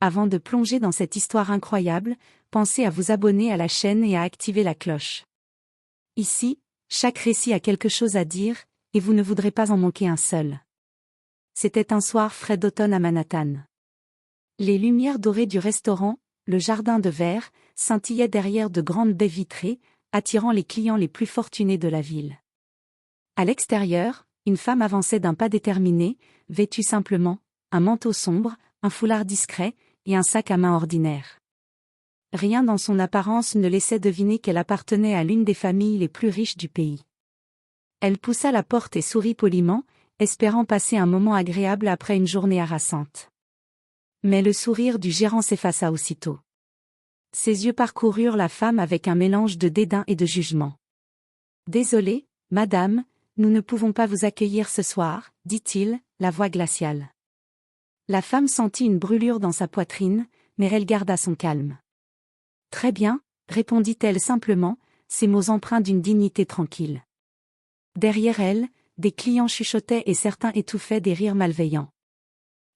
avant de plonger dans cette histoire incroyable, pensez à vous abonner à la chaîne et à activer la cloche. Ici, chaque récit a quelque chose à dire, et vous ne voudrez pas en manquer un seul. C'était un soir frais d'automne à Manhattan. Les lumières dorées du restaurant, le jardin de verre, scintillaient derrière de grandes baies vitrées, attirant les clients les plus fortunés de la ville. À l'extérieur, une femme avançait d'un pas déterminé, vêtue simplement, un manteau sombre, un foulard discret, et un sac à main ordinaire. Rien dans son apparence ne laissait deviner qu'elle appartenait à l'une des familles les plus riches du pays. Elle poussa la porte et sourit poliment, espérant passer un moment agréable après une journée harassante. Mais le sourire du gérant s'effaça aussitôt. Ses yeux parcoururent la femme avec un mélange de dédain et de jugement. « Désolé, madame, nous ne pouvons pas vous accueillir ce soir, dit-il, la voix glaciale. La femme sentit une brûlure dans sa poitrine, mais elle garda son calme. « Très bien, répondit-elle simplement, ses mots empreints d'une dignité tranquille. Derrière elle, des clients chuchotaient et certains étouffaient des rires malveillants.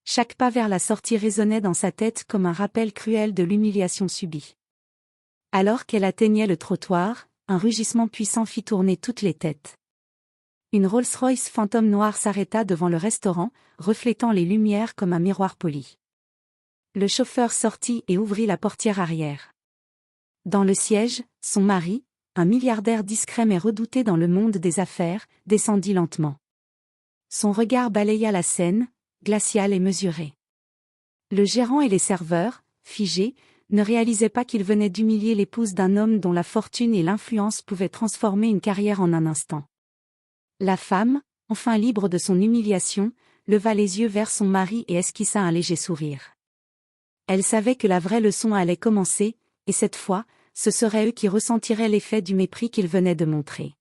Chaque pas vers la sortie résonnait dans sa tête comme un rappel cruel de l'humiliation subie. Alors qu'elle atteignait le trottoir, un rugissement puissant fit tourner toutes les têtes. Une Rolls-Royce fantôme noire s'arrêta devant le restaurant, reflétant les lumières comme un miroir poli. Le chauffeur sortit et ouvrit la portière arrière. Dans le siège, son mari, un milliardaire discret mais redouté dans le monde des affaires, descendit lentement. Son regard balaya la scène, glacial et mesuré. Le gérant et les serveurs, figés, ne réalisaient pas qu'ils venaient d'humilier l'épouse d'un homme dont la fortune et l'influence pouvaient transformer une carrière en un instant. La femme, enfin libre de son humiliation, leva les yeux vers son mari et esquissa un léger sourire. Elle savait que la vraie leçon allait commencer, et cette fois, ce seraient eux qui ressentiraient l'effet du mépris qu'ils venaient de montrer.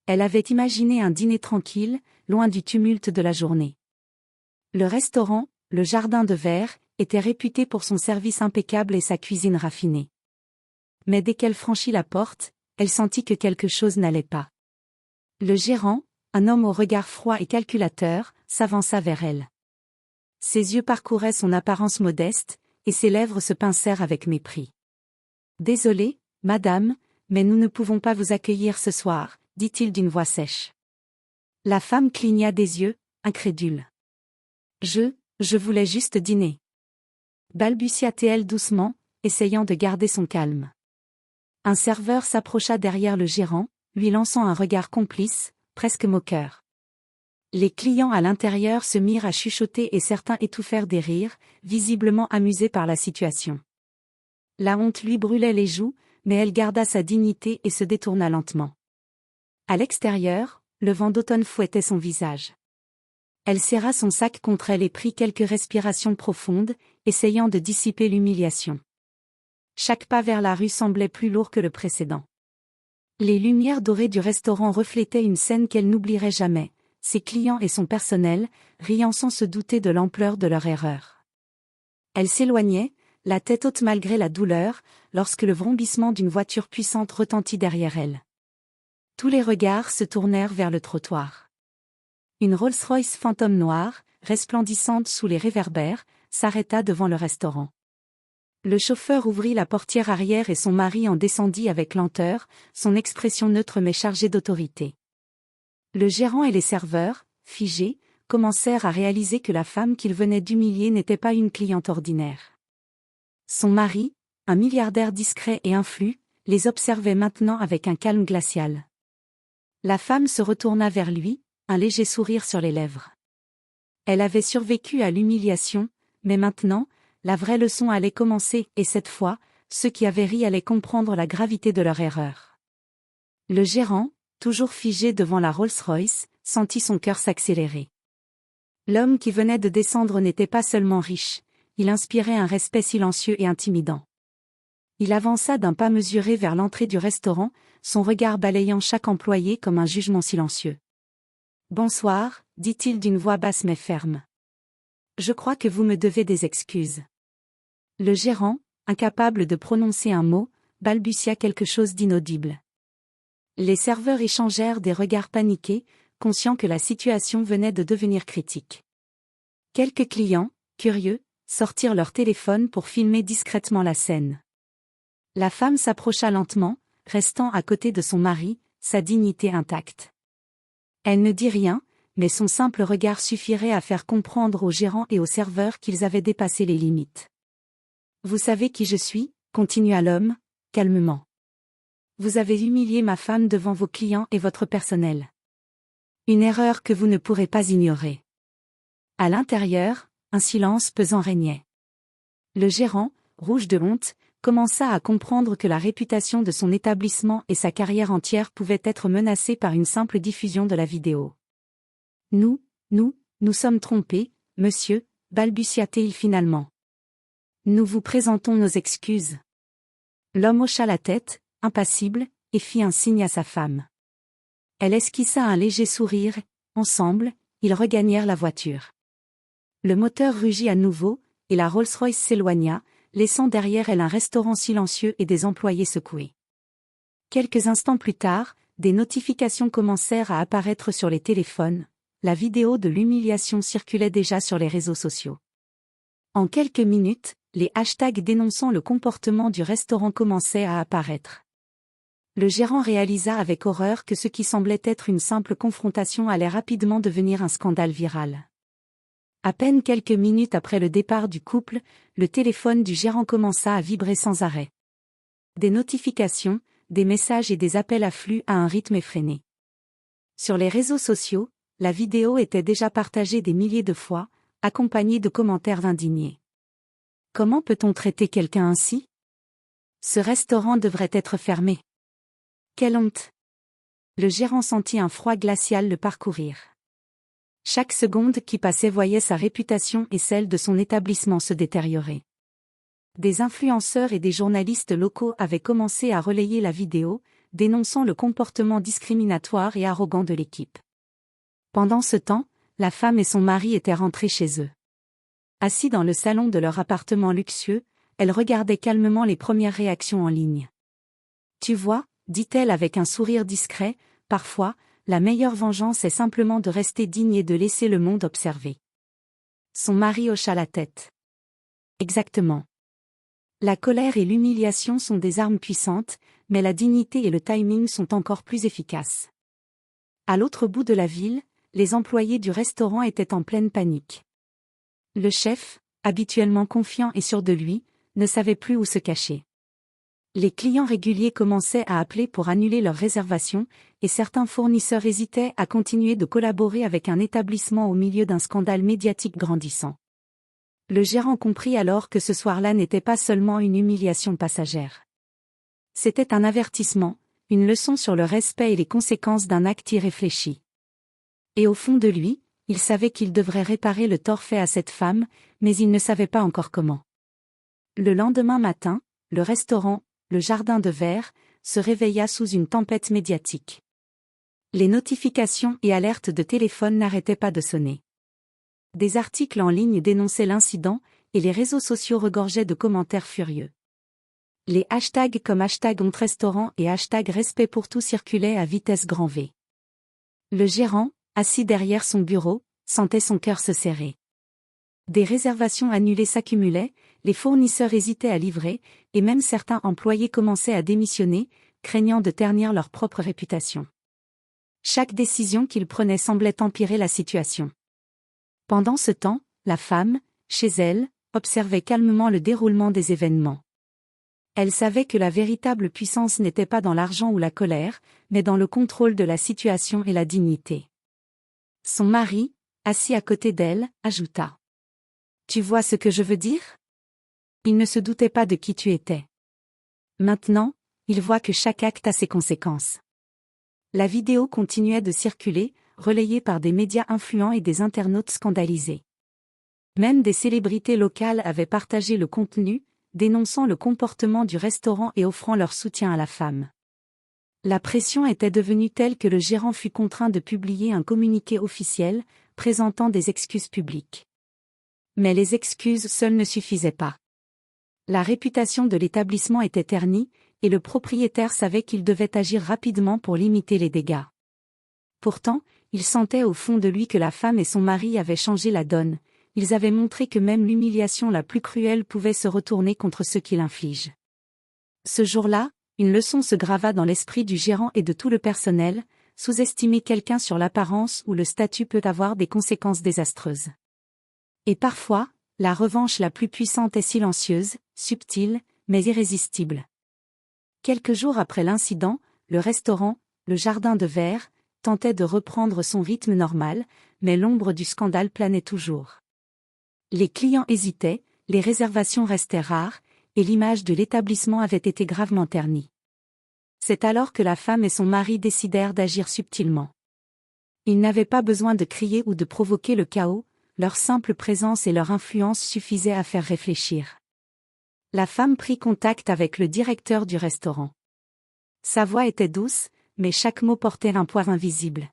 Elle avait imaginé un dîner tranquille, loin du tumulte de la journée. Le restaurant, le jardin de verre, était réputé pour son service impeccable et sa cuisine raffinée. Mais dès qu'elle franchit la porte, elle sentit que quelque chose n'allait pas. Le gérant, un homme au regard froid et calculateur, s'avança vers elle. Ses yeux parcouraient son apparence modeste, et ses lèvres se pincèrent avec mépris. « Désolé, madame, mais nous ne pouvons pas vous accueillir ce soir, dit-il d'une voix sèche. La femme cligna des yeux, incrédule. Je voulais juste dîner. Balbutia-t-elle doucement, essayant de garder son calme. Un serveur s'approcha derrière le gérant, lui lançant un regard complice, presque moqueur. Les clients à l'intérieur se mirent à chuchoter et certains étouffèrent des rires, visiblement amusés par la situation. La honte lui brûlait les joues, mais elle garda sa dignité et se détourna lentement. À l'extérieur, le vent d'automne fouettait son visage. Elle serra son sac contre elle et prit quelques respirations profondes, essayant de dissiper l'humiliation. Chaque pas vers la rue semblait plus lourd que le précédent. Les lumières dorées du restaurant reflétaient une scène qu'elle n'oublierait jamais, ses clients et son personnel, riant sans se douter de l'ampleur de leur erreur. Elle s'éloignait, la tête haute malgré la douleur, lorsque le vrombissement d'une voiture puissante retentit derrière elle. Tous les regards se tournèrent vers le trottoir. Une Rolls-Royce fantôme noire, resplendissante sous les réverbères, s'arrêta devant le restaurant. Le chauffeur ouvrit la portière arrière et son mari en descendit avec lenteur, son expression neutre mais chargée d'autorité. Le gérant et les serveurs, figés, commencèrent à réaliser que la femme qu'ils venaient d'humilier n'était pas une cliente ordinaire. Son mari, un milliardaire discret et influent, les observait maintenant avec un calme glacial. La femme se retourna vers lui, un léger sourire sur les lèvres. Elle avait survécu à l'humiliation, mais maintenant, la vraie leçon allait commencer et cette fois, ceux qui avaient ri allaient comprendre la gravité de leur erreur. Le gérant, toujours figé devant la Rolls-Royce, sentit son cœur s'accélérer. L'homme qui venait de descendre n'était pas seulement riche, il inspirait un respect silencieux et intimidant. Il avança d'un pas mesuré vers l'entrée du restaurant, son regard balayant chaque employé comme un jugement silencieux. « Bonsoir, dit-il d'une voix basse mais ferme. Je crois que vous me devez des excuses. » Le gérant, incapable de prononcer un mot, balbutia quelque chose d'inaudible. Les serveurs échangèrent des regards paniqués, conscients que la situation venait de devenir critique. Quelques clients, curieux, sortirent leur téléphone pour filmer discrètement la scène. La femme s'approcha lentement, restant à côté de son mari, sa dignité intacte. Elle ne dit rien, mais son simple regard suffirait à faire comprendre aux gérants et aux serveurs qu'ils avaient dépassé les limites. « Vous savez qui je suis ?» continua l'homme, calmement. « Vous avez humilié ma femme devant vos clients et votre personnel. Une erreur que vous ne pourrez pas ignorer. » À l'intérieur, un silence pesant régnait. Le gérant, rouge de honte, commença à comprendre que la réputation de son établissement et sa carrière entière pouvaient être menacées par une simple diffusion de la vidéo. « Nous sommes trompés, monsieur, balbutia-t-il finalement. Nous vous présentons nos excuses. » L'homme hocha la tête, impassible, et fit un signe à sa femme. Elle esquissa un léger sourire, ensemble, ils regagnèrent la voiture. Le moteur rugit à nouveau, et la Rolls-Royce s'éloigna, laissant derrière elle un restaurant silencieux et des employés secoués. Quelques instants plus tard, des notifications commencèrent à apparaître sur les téléphones, la vidéo de l'humiliation circulait déjà sur les réseaux sociaux. En quelques minutes, les hashtags dénonçant le comportement du restaurant commençaient à apparaître. Le gérant réalisa avec horreur que ce qui semblait être une simple confrontation allait rapidement devenir un scandale viral. À peine quelques minutes après le départ du couple, le téléphone du gérant commença à vibrer sans arrêt. Des notifications, des messages et des appels affluent à un rythme effréné. Sur les réseaux sociaux, la vidéo était déjà partagée des milliers de fois, accompagnée de commentaires indignés. Comment peut-on traiter quelqu'un ainsi? Ce restaurant devrait être fermé. Quelle honte! Le gérant sentit un froid glacial le parcourir. Chaque seconde qui passait voyait sa réputation et celle de son établissement se détériorer. Des influenceurs et des journalistes locaux avaient commencé à relayer la vidéo, dénonçant le comportement discriminatoire et arrogant de l'équipe. Pendant ce temps, la femme et son mari étaient rentrés chez eux. Assis dans le salon de leur appartement luxueux, elle regardait calmement les premières réactions en ligne. « Tu vois », dit-elle avec un sourire discret, « parfois, la meilleure vengeance est simplement de rester digne et de laisser le monde observer. » Son mari hocha la tête. « Exactement. La colère et l'humiliation sont des armes puissantes, mais la dignité et le timing sont encore plus efficaces. » À l'autre bout de la ville, les employés du restaurant étaient en pleine panique. Le chef, habituellement confiant et sûr de lui, ne savait plus où se cacher. Les clients réguliers commençaient à appeler pour annuler leurs réservations, et certains fournisseurs hésitaient à continuer de collaborer avec un établissement au milieu d'un scandale médiatique grandissant. Le gérant comprit alors que ce soir-là n'était pas seulement une humiliation passagère. C'était un avertissement, une leçon sur le respect et les conséquences d'un acte irréfléchi. Et au fond de lui, il savait qu'il devrait réparer le tort fait à cette femme, mais il ne savait pas encore comment. Le lendemain matin, le restaurant, le Jardin de Verre, se réveilla sous une tempête médiatique. Les notifications et alertes de téléphone n'arrêtaient pas de sonner. Des articles en ligne dénonçaient l'incident, et les réseaux sociaux regorgeaient de commentaires furieux. Les hashtags comme #HonteRestaurant et #Respect pour tout circulaient à vitesse grand V. Le gérant, assis derrière son bureau, sentait son cœur se serrer. Des réservations annulées s'accumulaient, les fournisseurs hésitaient à livrer, et même certains employés commençaient à démissionner, craignant de ternir leur propre réputation. Chaque décision qu'ils prenaient semblait empirer la situation. Pendant ce temps, la femme, chez elle, observait calmement le déroulement des événements. Elle savait que la véritable puissance n'était pas dans l'argent ou la colère, mais dans le contrôle de la situation et la dignité. Son mari, assis à côté d'elle, ajouta. « Tu vois ce que je veux dire ? Il ne se doutait pas de qui tu étais. Maintenant, il voit que chaque acte a ses conséquences. » La vidéo continuait de circuler, relayée par des médias influents et des internautes scandalisés. Même des célébrités locales avaient partagé le contenu, dénonçant le comportement du restaurant et offrant leur soutien à la femme. La pression était devenue telle que le gérant fut contraint de publier un communiqué officiel, présentant des excuses publiques. Mais les excuses seules ne suffisaient pas. La réputation de l'établissement était ternie, et le propriétaire savait qu'il devait agir rapidement pour limiter les dégâts. Pourtant, il sentait au fond de lui que la femme et son mari avaient changé la donne, ils avaient montré que même l'humiliation la plus cruelle pouvait se retourner contre ceux qui l'infligent. Ce jour-là, une leçon se grava dans l'esprit du gérant et de tout le personnel: sous-estimer quelqu'un sur l'apparence ou le statut peut avoir des conséquences désastreuses. Et parfois, la revanche la plus puissante est silencieuse, subtile, mais irrésistible. Quelques jours après l'incident, le restaurant, le Jardin de Verre, tentait de reprendre son rythme normal, mais l'ombre du scandale planait toujours. Les clients hésitaient, les réservations restaient rares, et l'image de l'établissement avait été gravement ternie. C'est alors que la femme et son mari décidèrent d'agir subtilement. Ils n'avaient pas besoin de crier ou de provoquer le chaos, leur simple présence et leur influence suffisaient à faire réfléchir. La femme prit contact avec le directeur du restaurant. Sa voix était douce, mais chaque mot portait un poids invisible.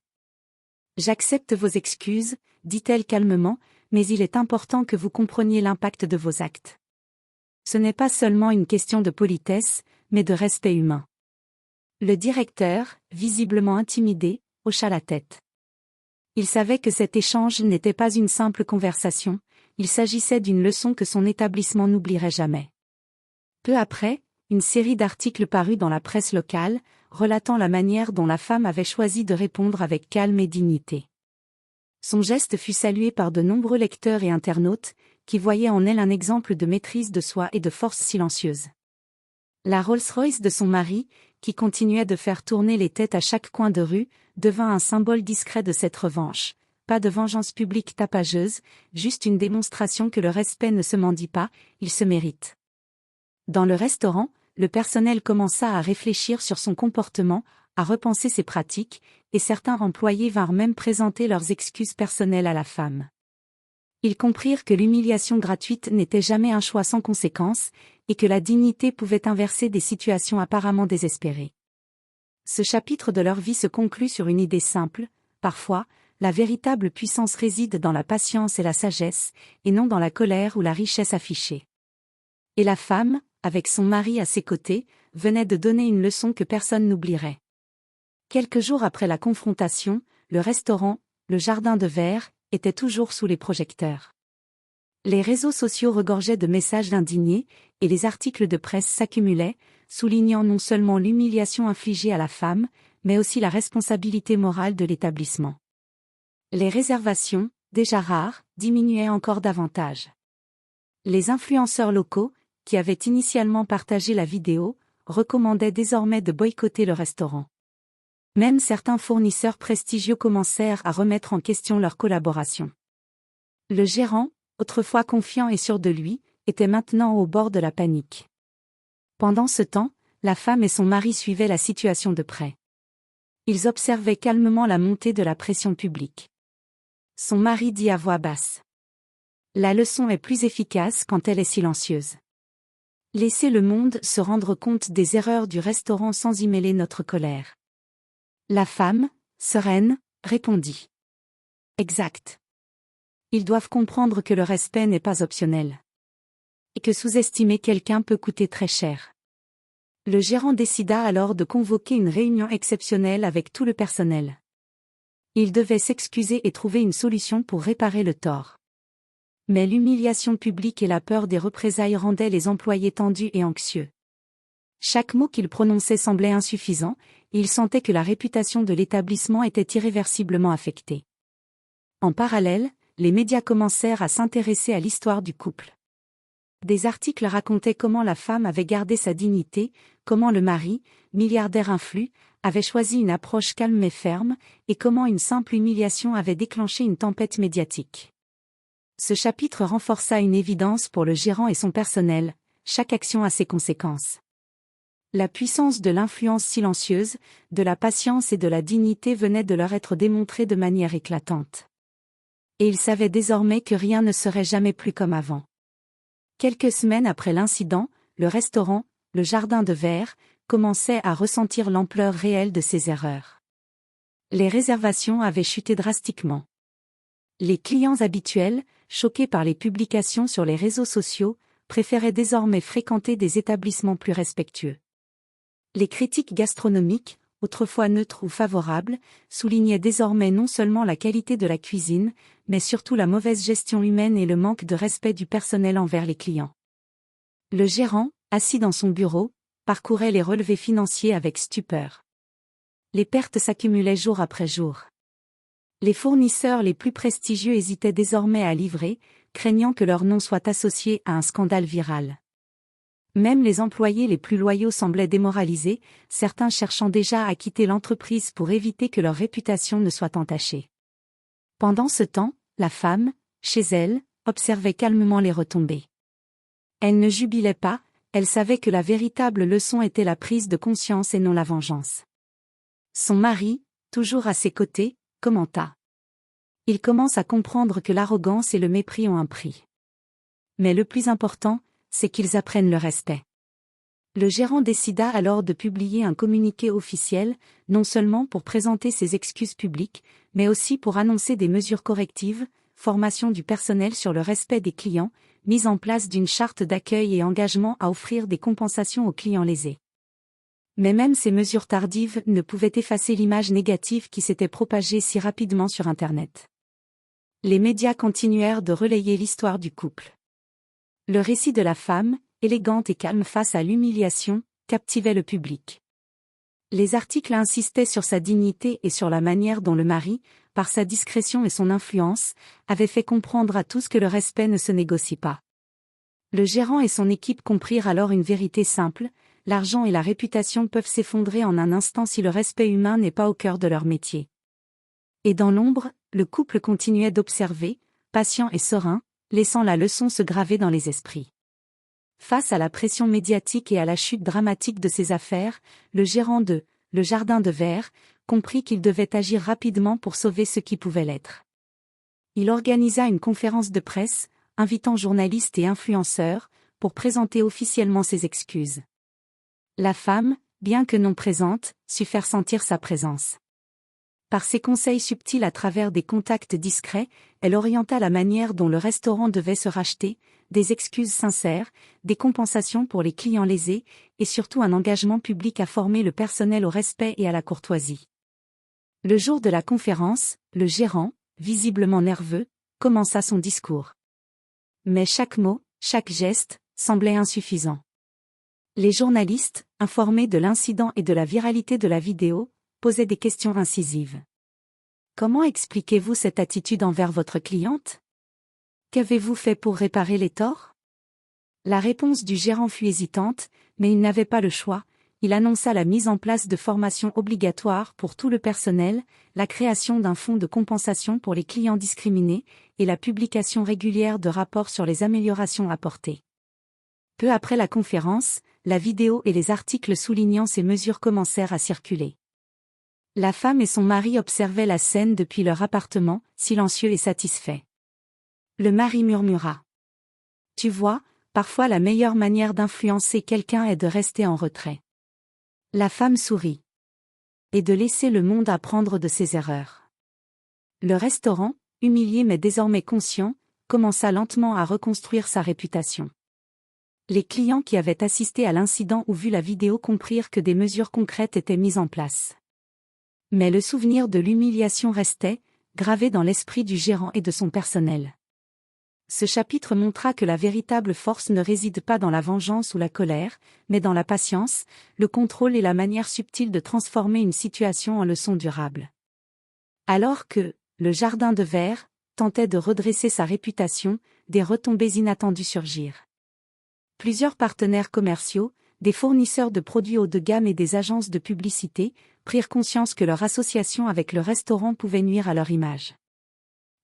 « J'accepte vos excuses, dit-elle calmement, mais il est important que vous compreniez l'impact de vos actes. Ce n'est pas seulement une question de politesse, mais de respect humain. » Le directeur, visiblement intimidé, hocha la tête. Il savait que cet échange n'était pas une simple conversation, il s'agissait d'une leçon que son établissement n'oublierait jamais. Peu après, une série d'articles parut dans la presse locale, relatant la manière dont la femme avait choisi de répondre avec calme et dignité. Son geste fut salué par de nombreux lecteurs et internautes, qui voyaient en elle un exemple de maîtrise de soi et de force silencieuse. La Rolls-Royce de son mari, qui continuait de faire tourner les têtes à chaque coin de rue, devint un symbole discret de cette revanche. Pas de vengeance publique tapageuse, juste une démonstration que le respect ne se mendie pas, il se mérite. Dans le restaurant, le personnel commença à réfléchir sur son comportement, à repenser ses pratiques, et certains employés vinrent même présenter leurs excuses personnelles à la femme. Ils comprirent que l'humiliation gratuite n'était jamais un choix sans conséquence, et que la dignité pouvait inverser des situations apparemment désespérées. Ce chapitre de leur vie se conclut sur une idée simple: parfois, la véritable puissance réside dans la patience et la sagesse, et non dans la colère ou la richesse affichée. Et la femme, avec son mari à ses côtés, venait de donner une leçon que personne n'oublierait. Quelques jours après la confrontation, le restaurant, le Jardin de Verre, était toujours sous les projecteurs. Les réseaux sociaux regorgeaient de messages indignés, et les articles de presse s'accumulaient, soulignant non seulement l'humiliation infligée à la femme, mais aussi la responsabilité morale de l'établissement. Les réservations, déjà rares, diminuaient encore davantage. Les influenceurs locaux, qui avaient initialement partagé la vidéo, recommandaient désormais de boycotter le restaurant. Même certains fournisseurs prestigieux commencèrent à remettre en question leur collaboration. Le gérant, autrefois confiant et sûr de lui, était maintenant au bord de la panique. Pendant ce temps, la femme et son mari suivaient la situation de près. Ils observaient calmement la montée de la pression publique. Son mari dit à voix basse: « La leçon est plus efficace quand elle est silencieuse. Laissez le monde se rendre compte des erreurs du restaurant sans y mêler notre colère. » La femme, sereine, répondit: « Exact. Ils doivent comprendre que le respect n'est pas optionnel. Et que sous-estimer quelqu'un peut coûter très cher. » Le gérant décida alors de convoquer une réunion exceptionnelle avec tout le personnel. Il devait s'excuser et trouver une solution pour réparer le tort. Mais l'humiliation publique et la peur des représailles rendaient les employés tendus et anxieux. Chaque mot qu'il prononçait semblait insuffisant, et il sentait que la réputation de l'établissement était irréversiblement affectée. En parallèle, les médias commencèrent à s'intéresser à l'histoire du couple. Des articles racontaient comment la femme avait gardé sa dignité, comment le mari, milliardaire influ, avait choisi une approche calme mais ferme, et comment une simple humiliation avait déclenché une tempête médiatique. Ce chapitre renforça une évidence pour le gérant et son personnel: chaque action a ses conséquences. La puissance de l'influence silencieuse, de la patience et de la dignité venait de leur être démontrée de manière éclatante. Et ils savaient désormais que rien ne serait jamais plus comme avant. Quelques semaines après l'incident, le restaurant, le Jardin de Verre, commençait à ressentir l'ampleur réelle de ses erreurs. Les réservations avaient chuté drastiquement. Les clients habituels, choqués par les publications sur les réseaux sociaux, préféraient désormais fréquenter des établissements plus respectueux. Les critiques gastronomiques, autrefois neutres ou favorables, soulignaient désormais non seulement la qualité de la cuisine, mais surtout la mauvaise gestion humaine et le manque de respect du personnel envers les clients. Le gérant, assis dans son bureau, parcourait les relevés financiers avec stupeur. Les pertes s'accumulaient jour après jour. Les fournisseurs les plus prestigieux hésitaient désormais à livrer, craignant que leur nom soit associé à un scandale viral. Même les employés les plus loyaux semblaient démoralisés, certains cherchant déjà à quitter l'entreprise pour éviter que leur réputation ne soit entachée. Pendant ce temps, la femme, chez elle, observait calmement les retombées. Elle ne jubilait pas, elle savait que la véritable leçon était la prise de conscience et non la vengeance. Son mari, toujours à ses côtés, commenta. Il commence à comprendre que l'arrogance et le mépris ont un prix. Mais le plus important, c'est qu'ils apprennent le respect. Le gérant décida alors de publier un communiqué officiel, non seulement pour présenter ses excuses publiques, mais aussi pour annoncer des mesures correctives, formation du personnel sur le respect des clients, mise en place d'une charte d'accueil et engagement à offrir des compensations aux clients lésés. Mais même ces mesures tardives ne pouvaient effacer l'image négative qui s'était propagée si rapidement sur Internet. Les médias continuèrent de relayer l'histoire du couple. Le récit de la femme, élégante et calme face à l'humiliation, captivait le public. Les articles insistaient sur sa dignité et sur la manière dont le mari, par sa discrétion et son influence, avait fait comprendre à tous que le respect ne se négocie pas. Le gérant et son équipe comprirent alors une vérité simple: l'argent et la réputation peuvent s'effondrer en un instant si le respect humain n'est pas au cœur de leur métier. Et dans l'ombre, le couple continuait d'observer, patient et serein, laissant la leçon se graver dans les esprits. Face à la pression médiatique et à la chute dramatique de ses affaires, le gérant de Le Jardin de Verre comprit qu'il devait agir rapidement pour sauver ce qui pouvait l'être. Il organisa une conférence de presse, invitant journalistes et influenceurs, pour présenter officiellement ses excuses. La femme, bien que non présente, sut faire sentir sa présence. Par ses conseils subtils à travers des contacts discrets, elle orienta la manière dont le restaurant devait se racheter, des excuses sincères, des compensations pour les clients lésés, et surtout un engagement public à former le personnel au respect et à la courtoisie. Le jour de la conférence, le gérant, visiblement nerveux, commença son discours. Mais chaque mot, chaque geste, semblait insuffisant. Les journalistes, informés de l'incident et de la viralité de la vidéo, posaient des questions incisives. Comment expliquez-vous cette attitude envers votre cliente? Qu'avez-vous fait pour réparer les torts? La réponse du gérant fut hésitante, mais il n'avait pas le choix. Il annonça la mise en place de formations obligatoires pour tout le personnel, la création d'un fonds de compensation pour les clients discriminés, et la publication régulière de rapports sur les améliorations apportées. Peu après la conférence, la vidéo et les articles soulignant ces mesures commencèrent à circuler. La femme et son mari observaient la scène depuis leur appartement, silencieux et satisfaits. Le mari murmura. « Tu vois, parfois la meilleure manière d'influencer quelqu'un est de rester en retrait. » La femme sourit. « Et de laisser le monde apprendre de ses erreurs. » Le restaurant, humilié mais désormais conscient, commença lentement à reconstruire sa réputation. Les clients qui avaient assisté à l'incident ou vu la vidéo comprirent que des mesures concrètes étaient mises en place. Mais le souvenir de l'humiliation restait, gravé dans l'esprit du gérant et de son personnel. Ce chapitre montra que la véritable force ne réside pas dans la vengeance ou la colère, mais dans la patience, le contrôle et la manière subtile de transformer une situation en leçon durable. Alors que Le Jardin de Verre tentait de redresser sa réputation, des retombées inattendues surgirent. Plusieurs partenaires commerciaux, des fournisseurs de produits haut de gamme et des agences de publicité, prirent conscience que leur association avec le restaurant pouvait nuire à leur image.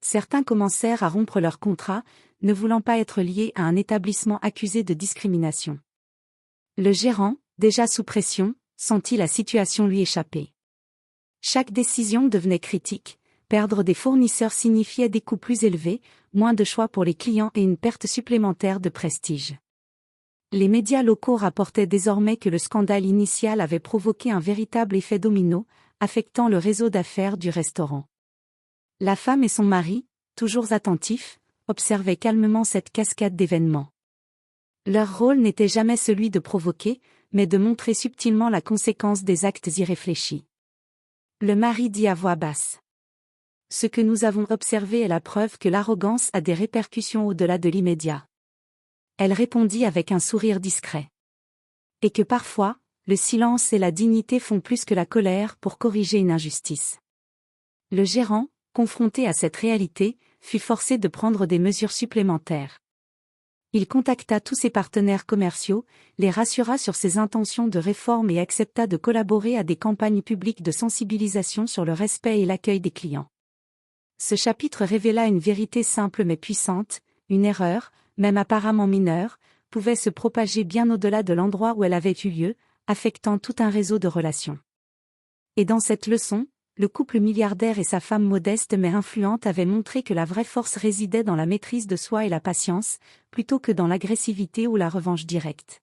Certains commencèrent à rompre leur contrat, ne voulant pas être liés à un établissement accusé de discrimination. Le gérant, déjà sous pression, sentit la situation lui échapper. Chaque décision devenait critique, perdre des fournisseurs signifiait des coûts plus élevés, moins de choix pour les clients et une perte supplémentaire de prestige. Les médias locaux rapportaient désormais que le scandale initial avait provoqué un véritable effet domino, affectant le réseau d'affaires du restaurant. La femme et son mari, toujours attentifs, observaient calmement cette cascade d'événements. Leur rôle n'était jamais celui de provoquer, mais de montrer subtilement la conséquence des actes irréfléchis. Le mari dit à voix basse. Ce que nous avons observé est la preuve que l'arrogance a des répercussions au-delà de l'immédiat. Elle répondit avec un sourire discret. Et que parfois, le silence et la dignité font plus que la colère pour corriger une injustice. Le gérant, confronté à cette réalité, fut forcé de prendre des mesures supplémentaires. Il contacta tous ses partenaires commerciaux, les rassura sur ses intentions de réforme et accepta de collaborer à des campagnes publiques de sensibilisation sur le respect et l'accueil des clients. Ce chapitre révéla une vérité simple mais puissante: une erreur, même apparemment mineure, pouvait se propager bien au-delà de l'endroit où elle avait eu lieu, affectant tout un réseau de relations. Et dans cette leçon, le couple milliardaire et sa femme modeste mais influente avaient montré que la vraie force résidait dans la maîtrise de soi et la patience, plutôt que dans l'agressivité ou la revanche directe.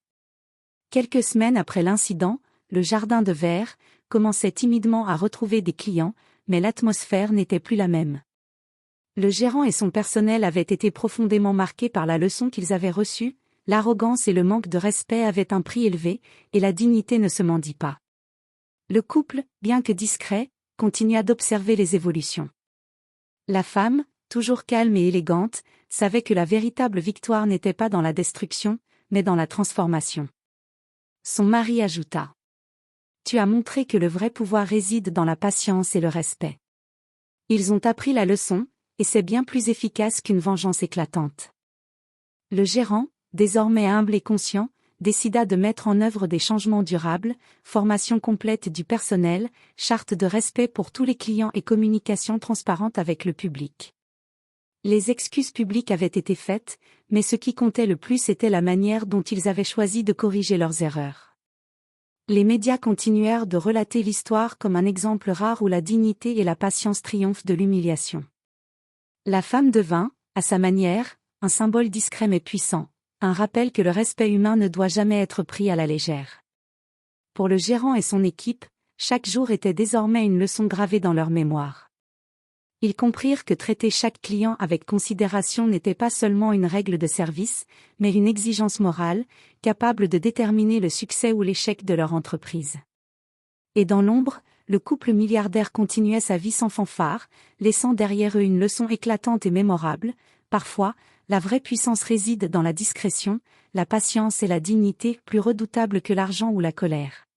Quelques semaines après l'incident, le jardin de verre commençait timidement à retrouver des clients, mais l'atmosphère n'était plus la même. Le gérant et son personnel avaient été profondément marqués par la leçon qu'ils avaient reçue: l'arrogance et le manque de respect avaient un prix élevé, et la dignité ne se mendie pas. Le couple, bien que discret, continua d'observer les évolutions. La femme, toujours calme et élégante, savait que la véritable victoire n'était pas dans la destruction, mais dans la transformation. Son mari ajouta: « Tu as montré que le vrai pouvoir réside dans la patience et le respect. » Ils ont appris la leçon, et c'est bien plus efficace qu'une vengeance éclatante. Le gérant, désormais humble et conscient, décida de mettre en œuvre des changements durables: formation complète du personnel, charte de respect pour tous les clients et communication transparente avec le public. Les excuses publiques avaient été faites, mais ce qui comptait le plus était la manière dont ils avaient choisi de corriger leurs erreurs. Les médias continuèrent de relater l'histoire comme un exemple rare où la dignité et la patience triomphent de l'humiliation. La femme devint, à sa manière, un symbole discret mais puissant, un rappel que le respect humain ne doit jamais être pris à la légère. Pour le gérant et son équipe, chaque jour était désormais une leçon gravée dans leur mémoire. Ils comprirent que traiter chaque client avec considération n'était pas seulement une règle de service, mais une exigence morale, capable de déterminer le succès ou l'échec de leur entreprise. Et dans l'ombre, le couple milliardaire continuait sa vie sans fanfare, laissant derrière eux une leçon éclatante et mémorable: parfois, la vraie puissance réside dans la discrétion, la patience et la dignité, plus redoutables que l'argent ou la colère.